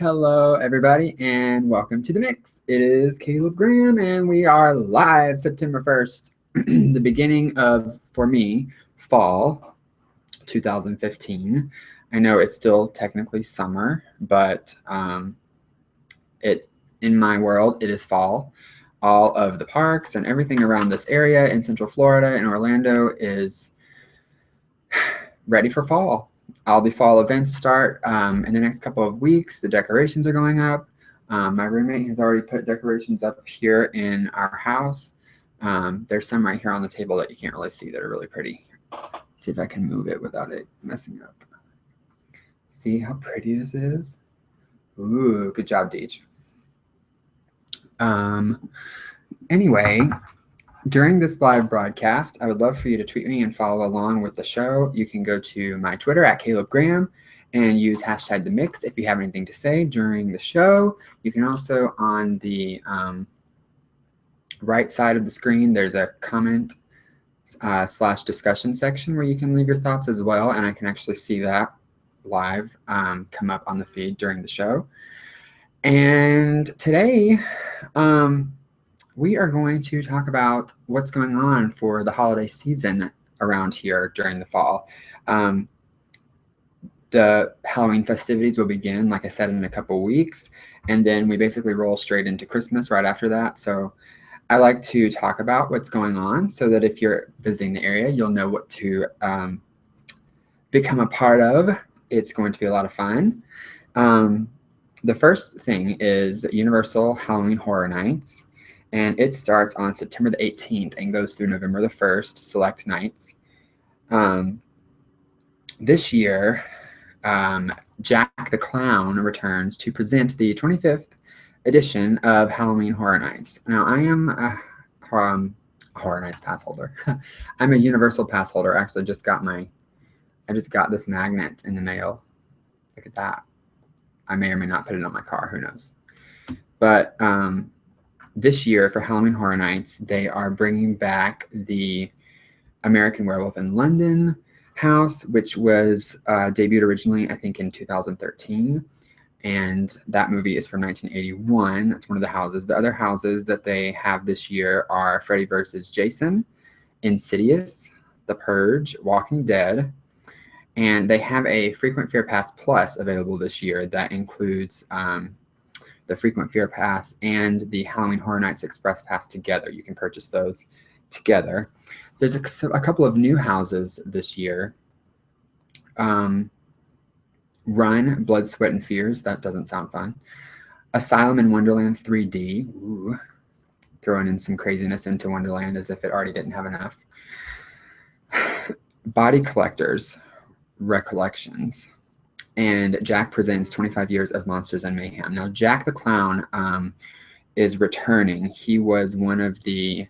Hello, everybody, and welcome to The Mix. It is Caleb Graham, and we are live September 1st, the beginning of, for me, fall 2015. I know it's still technically summer, but in my world, it is fall. All of the parks and everything around this area in Central Florida and Orlando is ready for fall. All the fall events start in the next couple of weeks. The decorations are going up. My roommate has already put decorations up here in our house. There's some right here on the table that you can't really see that are really pretty. Let's see if I can move it without it messing up. See how pretty this is? Ooh, good job, Deej. Anyway, during this live broadcast, I would love for you to tweet me and follow along with the show. You can go to my Twitter at Caleb Graham and use hashtag The Mix if you have anything to say during the show. You can also, on the right side of the screen, there's a comment / discussion section where you can leave your thoughts as well, and I can actually see that live come up on the feed during the show. And today, we are going to talk about what's going on for the holiday season around here during the fall. The Halloween festivities will begin, like I said, in a couple weeks, and then we basically roll straight into Christmas right after that. So I like to talk about what's going on so that if you're visiting the area, you'll know what to become a part of. It's going to be a lot of fun. The first thing is Universal Halloween Horror Nights. And it starts on September the 18th and goes through November the 1st, select nights. This year, Jack the Clown returns to present the 25th edition of Halloween Horror Nights. Now, I am a Horror Nights pass holder. I'm a Universal pass holder. I actually just got this magnet in the mail. Look at that. I may or may not put it on my car. Who knows? But this year for Halloween Horror Nights, they are bringing back the American Werewolf in London house, which was debuted originally, I think, in 2013. And that movie is from 1981. That's one of the houses. The other houses that they have this year are Freddy vs. Jason, Insidious, The Purge, Walking Dead. And they have a Frequent Fear Pass Plus available this year that includes the Frequent Fear Pass and the Halloween Horror Nights Express Pass together. You can purchase those together. There's a couple of new houses this year. Run, Blood, Sweat, and Fears. That doesn't sound fun. Asylum in Wonderland 3D. Ooh, throwing in some craziness into Wonderland as if it already didn't have enough. Body Collectors Recollections. And Jack Presents 25 Years of Monsters and Mayhem. Now, Jack the Clown is returning. He was one of the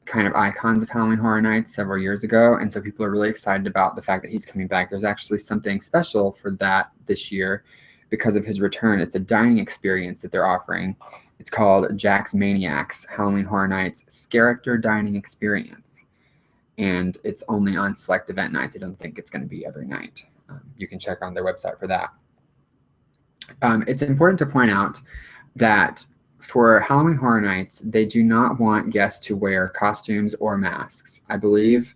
kind of icons of Halloween Horror Nights several years ago, and so people are really excited about the fact that he's coming back. There's actually something special for that this year because of his return. It's a dining experience that they're offering. It's called Jack's Maniacs, Halloween Horror Nights Character Dining Experience. And it's only on select event nights. I don't think it's going to be every night. You can check on their website for that. It's important to point out that for Halloween Horror Nights, they do not want guests to wear costumes or masks. I believe,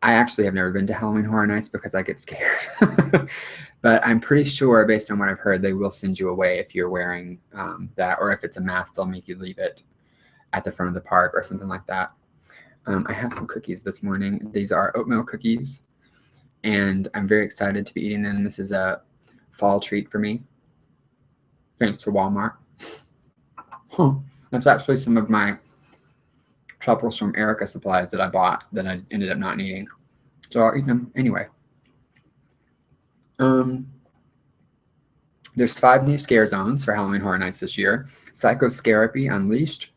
I actually have never been to Halloween Horror Nights because I get scared. But I'm pretty sure, based on what I've heard, they will send you away if you're wearing that, or if it's a mask, they'll make you leave it at the front of the park or something like that. I have some cookies this morning. These are oatmeal cookies, and I'm very excited to be eating them. This is a fall treat for me, thanks to Walmart. That's actually some of my Truffles from Erica supplies that I bought that I ended up not needing. So I'll eat them anyway. There's 5 new scare zones for Halloween Horror Nights this year. Psycho Scarapy Unleashed,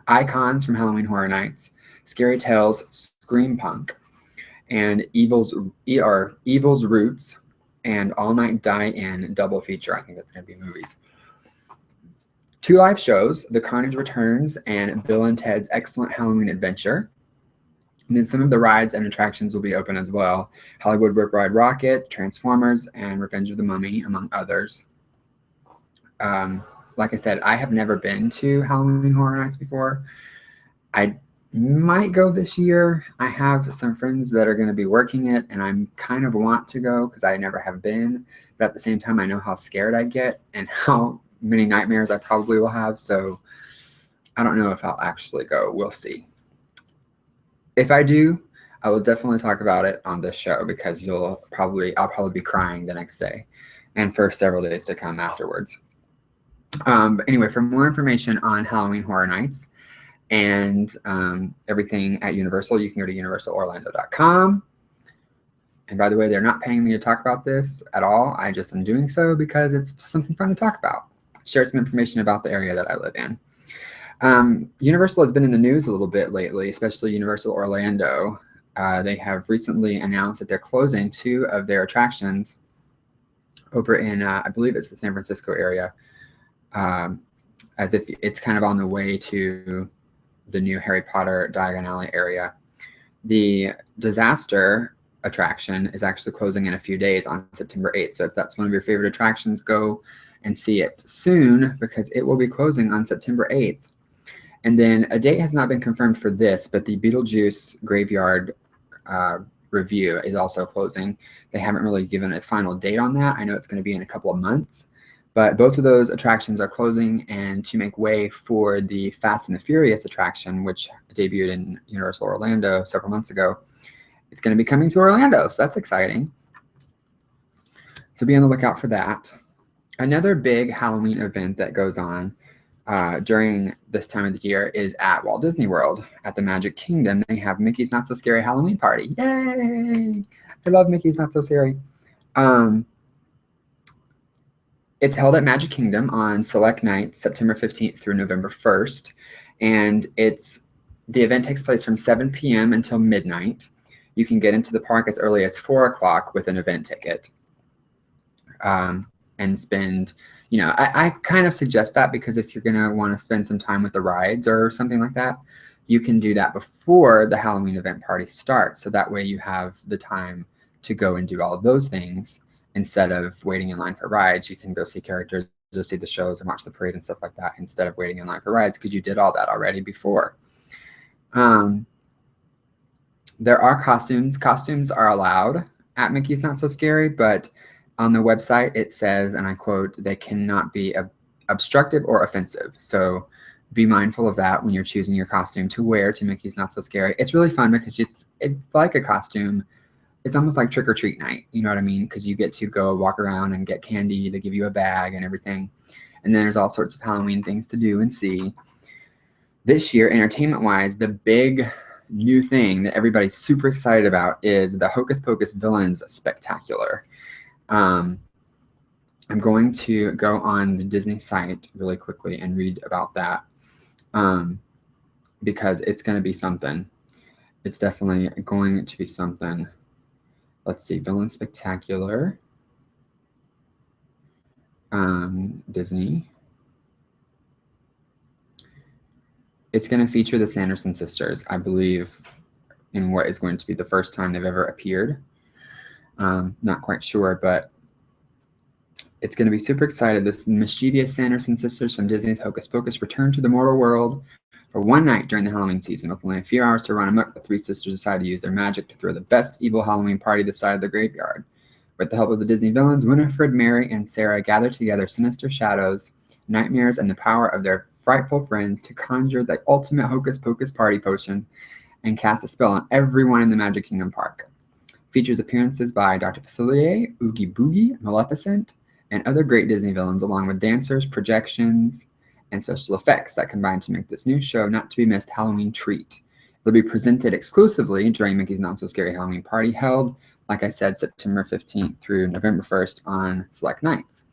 Icons from Halloween Horror Nights, Scary Tales, Scream Punk, and Evil's Roots, and All Night Die-In double feature. I think that's going to be movies. 2 live shows, The Carnage Returns and Bill and Ted's Excellent Halloween Adventure. And then some of the rides and attractions will be open as well. Hollywood Rip Ride Rocket, Transformers, and Revenge of the Mummy, among others. Like I said, I have never been to Halloween Horror Nights before. I might go this year. I have some friends that are going to be working it, and I kind of want to go because I never have been. But at the same time, I know how scared I get and how many nightmares I probably will have. So I don't know if I'll actually go. We'll see. If I do, I will definitely talk about it on this show because I'll probably be crying the next day and for several days to come afterwards. But anyway, for more information on Halloween Horror Nights and everything at Universal, you can go to universalorlando.com. And by the way, they're not paying me to talk about this at all. I just am doing so because it's something fun to talk about. Share some information about the area that I live in. Universal has been in the news a little bit lately, especially Universal Orlando. They have recently announced that they're closing 2 of their attractions over in, I believe it's the San Francisco area, as if it's kind of on the way to the new Harry Potter Diagon Alley area. The Disaster attraction is actually closing in a few days on September 8th. So if that's one of your favorite attractions, go and see it soon because it will be closing on September 8th. And then a date has not been confirmed for this, but the Beetlejuice Graveyard review is also closing. They haven't really given a final date on that. I know it's going to be in a couple of months, but both of those attractions are closing, and to make way for the Fast and the Furious attraction, which debuted in Universal Orlando several months ago, it's going to be coming to Orlando, so that's exciting. So be on the lookout for that. Another big Halloween event that goes on during this time of the year is at Walt Disney World at the Magic Kingdom. They have Mickey's Not So Scary Halloween Party. Yay! I love Mickey's Not So Scary. It's held at Magic Kingdom on select nights, September 15th through November 1st. And the event takes place from 7 p.m. until midnight. You can get into the park as early as 4 o'clock with an event ticket and spend, I kind of suggest that because if you're going to want to spend some time with the rides or something like that, you can do that before the Halloween event party starts. So that way you have the time to go and do all of those things instead of waiting in line for rides. You can go see characters, go see the shows and watch the parade and stuff like that instead of waiting in line for rides because you did all that already before. There are costumes. Costumes are allowed at Mickey's Not So Scary, but on the website it says, and I quote, they cannot be obstructive or offensive. So be mindful of that when you're choosing your costume to wear to Mickey's Not So Scary. It's really fun because it's like a costume. It's almost like trick or treat night. You know what I mean? Because you get to go walk around and get candy. They give you a bag and everything. And then there's all sorts of Halloween things to do and see. This year, entertainment-wise, the big new thing that everybody's super excited about is the Hocus Pocus Villains Spectacular. I'm going to go on the Disney site really quickly and read about that because it's going to be something. It's definitely going to be something. Let's see, Villain Spectacular, Disney. It's going to feature the Sanderson sisters, I believe, in what is going to be the first time they've ever appeared. Not quite sure, but it's going to be super excited. The mischievous Sanderson sisters from Disney's Hocus Pocus return to the mortal world for one night during the Halloween season. With only a few hours to run amok, the 3 sisters decide to use their magic to throw the best evil Halloween party this side of the graveyard. With the help of the Disney villains, Winifred, Mary, and Sarah gather together sinister shadows, nightmares, and the power of their frightful friends to conjure the ultimate Hocus Pocus party potion and cast a spell on everyone in the Magic Kingdom Park. Features appearances by Dr. Facilier, Oogie Boogie, Maleficent, and other great Disney villains, along with dancers, projections, and special effects that combine to make this new show not to be missed Halloween treat. It'll be presented exclusively during Mickey's Not So Scary Halloween Party, held, like I said, September 15th through November 1st on select nights.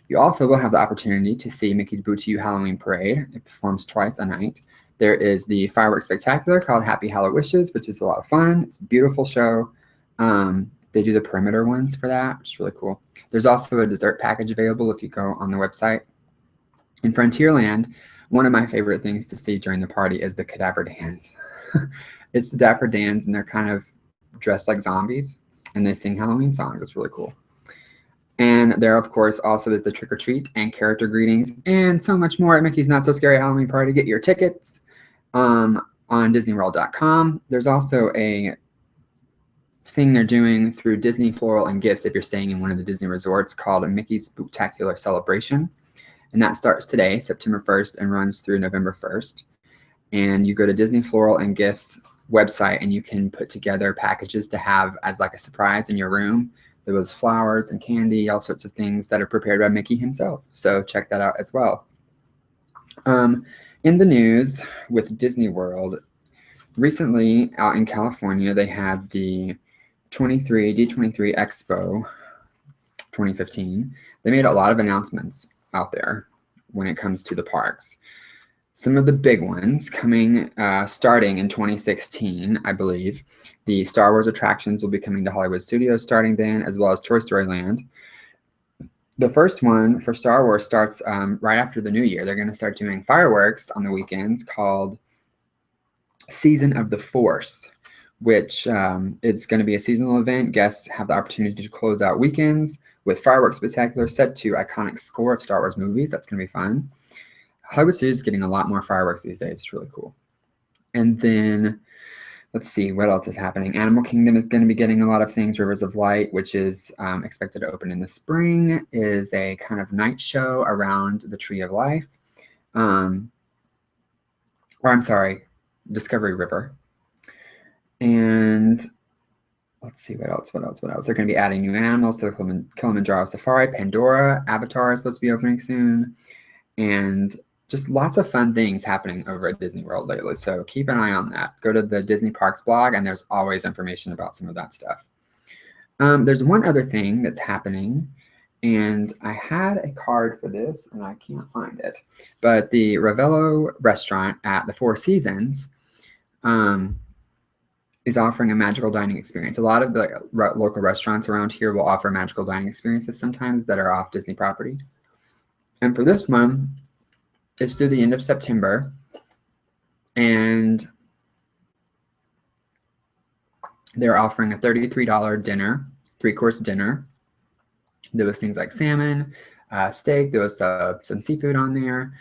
You also will have the opportunity to see Mickey's Boo to You Halloween Parade. It performs twice a night. There is the fireworks spectacular called Happy Hallowishes, which is a lot of fun. It's a beautiful show. They do the perimeter ones for that, which is really cool. There's also a dessert package available if you go on the website. In Frontierland, one of my favorite things to see during the party is the Cadaver Dans. It's the Dapper Dans, and they're kind of dressed like zombies, and they sing Halloween songs. It's really cool. And there, of course, also is the Trick or Treat and character greetings and so much more at Mickey's Not So Scary Halloween Party. Get your tickets on DisneyWorld.com. There's also a thing they're doing through Disney Floral and Gifts if you're staying in one of the Disney resorts called a Mickey's Spooktacular Celebration. And that starts today, September 1st, and runs through November 1st. And you go to Disney Floral and Gifts website, and you can put together packages to have as like a surprise in your room. There was flowers and candy, all sorts of things that are prepared by Mickey himself. So check that out as well. In the news with Disney World, recently out in California, they had the D23 Expo 2015. They made a lot of announcements out there when it comes to the parks. Some of the big ones coming, starting in 2016, I believe. The Star Wars attractions will be coming to Hollywood Studios starting then, as well as Toy Story Land. The first one for Star Wars starts right after the new year. They're going to start doing fireworks on the weekends called Season of the Force, which is going to be a seasonal event. Guests have the opportunity to close out weekends with fireworks spectacular set to iconic score of Star Wars movies. That's going to be fun. Hollywood Studios is getting a lot more fireworks these days. It's really cool. And then, let's see, what else is happening? Animal Kingdom is going to be getting a lot of things. Rivers of Light, which is expected to open in the spring, is a kind of night show around the Tree of Life. Discovery River. And let's see, what else? They're going to be adding new animals to the Kilimanjaro Safari. Pandora, Avatar is supposed to be opening soon. And just lots of fun things happening over at Disney World lately. So keep an eye on that. Go to the Disney Parks blog, and there's always information about some of that stuff. There's one other thing that's happening, and I had a card for this, and I can't find it. But the Ravello restaurant at the Four Seasons is offering a magical dining experience. A lot of the local restaurants around here will offer magical dining experiences sometimes that are off Disney property. And for this one, it's through the end of September, and they're offering a $33 dinner, 3-course dinner. There was things like salmon, steak, there was some seafood on there,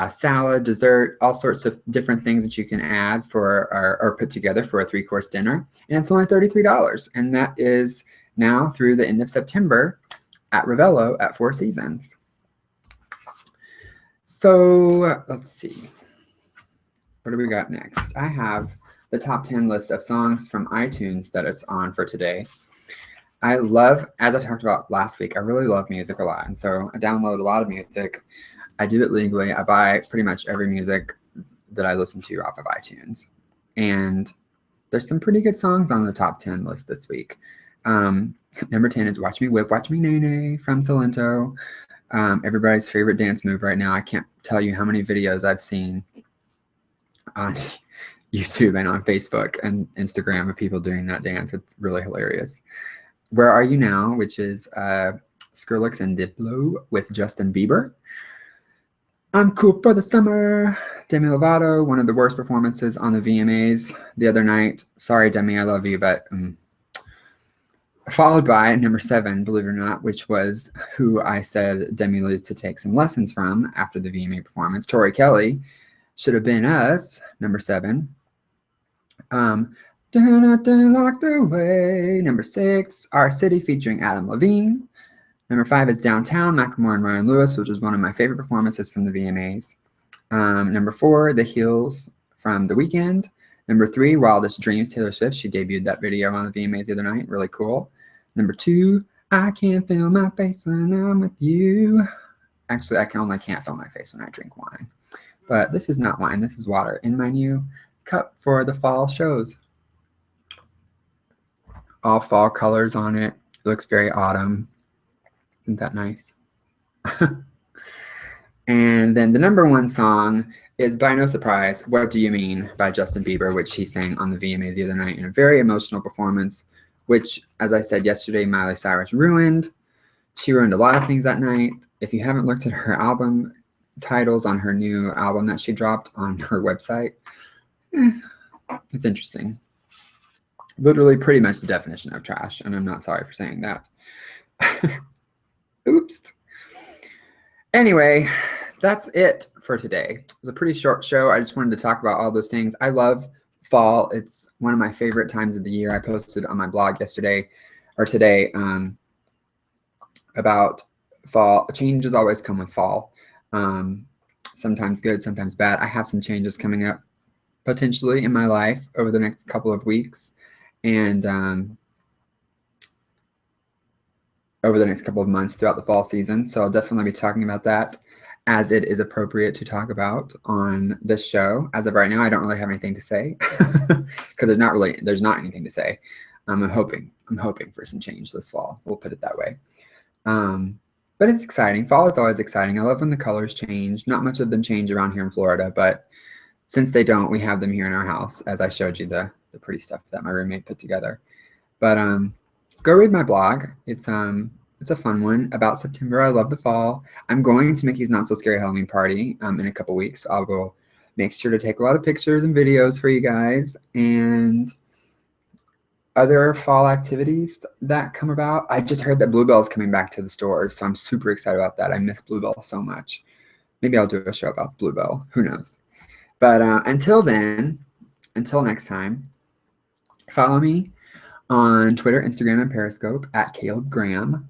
salad, dessert, all sorts of different things that you can add for or put together for a 3-course dinner. And it's only $33, and that is now through the end of September at Ravello at Four Seasons. So let's see, what do we got next? I have the top 10 list of songs from iTunes that it's on for today. I love, as I talked about last week, I really love music a lot. And so I download a lot of music. I do it legally. I buy pretty much every music that I listen to off of iTunes. And there's some pretty good songs on the top 10 list this week. Number 10 is Watch Me Whip, Watch Me Nay Nay from Salento. Everybody's favorite dance move right now. I can't tell you how many videos I've seen on YouTube and on Facebook and Instagram of people doing that dance. It's really hilarious. Where Are You Now, which is Skrillex and Diplo with Justin Bieber. I'm Cool for the Summer, Demi Lovato, one of the worst performances on the VMAs the other night. Sorry, Demi, I love you, but followed by number 7, believe it or not, which was who I said Demi needs to take some lessons from after the VMA performance. Tori Kelly, Should Have Been Us, number 7. Locked Away, number 6. Our City featuring Adam Levine. Number 5 is Downtown, Macklemore and Ryan Lewis, which was one of my favorite performances from the VMAs. Number 4, The Heels from The Weeknd. Number 3, Wildest Dreams, Taylor Swift. She debuted that video on the VMAs the other night. Really cool. Number 2, I Can't Feel My Face When I'm With You. Actually, I only can't feel my face when I drink wine. But this is not wine. This is water in my new cup for the fall shows. All fall colors on it. It looks very autumn. Isn't that nice? And then the number 1 song is By No Surprise, What Do You Mean by Justin Bieber, which he sang on the VMAs the other night in a very emotional performance, which, as I said yesterday, Miley Cyrus ruined. She ruined a lot of things that night. If you haven't looked at her album titles on her new album that she dropped on her website, it's interesting. Literally pretty much the definition of trash, and I'm not sorry for saying that. Oops. Anyway, that's it for today. It was a pretty short show. I just wanted to talk about all those things. I love fall. It's one of my favorite times of the year. I posted on my blog yesterday or today about fall. Changes always come with fall. Sometimes good, sometimes bad. I have some changes coming up potentially in my life over the next couple of weeks and over the next couple of months throughout the fall season. So I'll definitely be talking about that as it is appropriate to talk about on this show. As of right now, I don't really have anything to say because there's not anything to say. I'm hoping for some change this fall. We'll put it that way. But it's exciting. Fall is always exciting. I love when the colors change. Not much of them change around here in Florida, but since they don't, we have them here in our house, as I showed you the pretty stuff that my roommate put together. But go read my blog. It's a fun one about September. I love the fall. I'm going to Mickey's Not So Scary Halloween party in a couple weeks. I'll go make sure to take a lot of pictures and videos for you guys and other fall activities that come about. I just heard that Bluebell is coming back to the stores, so I'm super excited about that. I miss Bluebell so much. Maybe I'll do a show about Bluebell. Who knows? But until next time, follow me on Twitter, Instagram, and Periscope at Caleb Graham.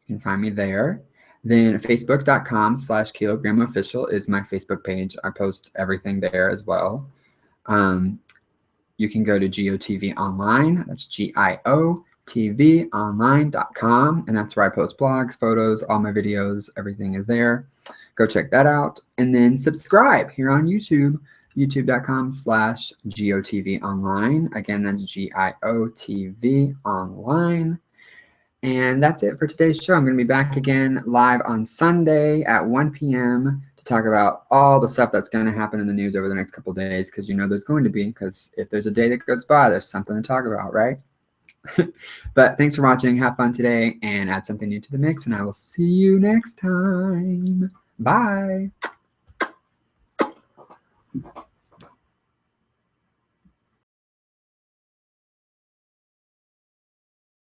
You can find me there. Then facebook.com/Caleb Graham Official is my Facebook page. I post everything there as well. You can go to GIOTV Online. That's GIOTVonline.com. And that's where I post blogs, photos, all my videos. Everything is there. Go check that out. And then subscribe here on YouTube, youtube.com/GIOTV Online. Again, that's GIOTV Online. And that's it for today's show. I'm going to be back again live on Sunday at 1 p.m. to talk about all the stuff that's going to happen in the news over the next couple of days, because you know there's going to be, because if there's a day that goes by, there's something to talk about, right? But thanks for watching. Have fun today and add something new to the mix, and I will see you next time. Bye.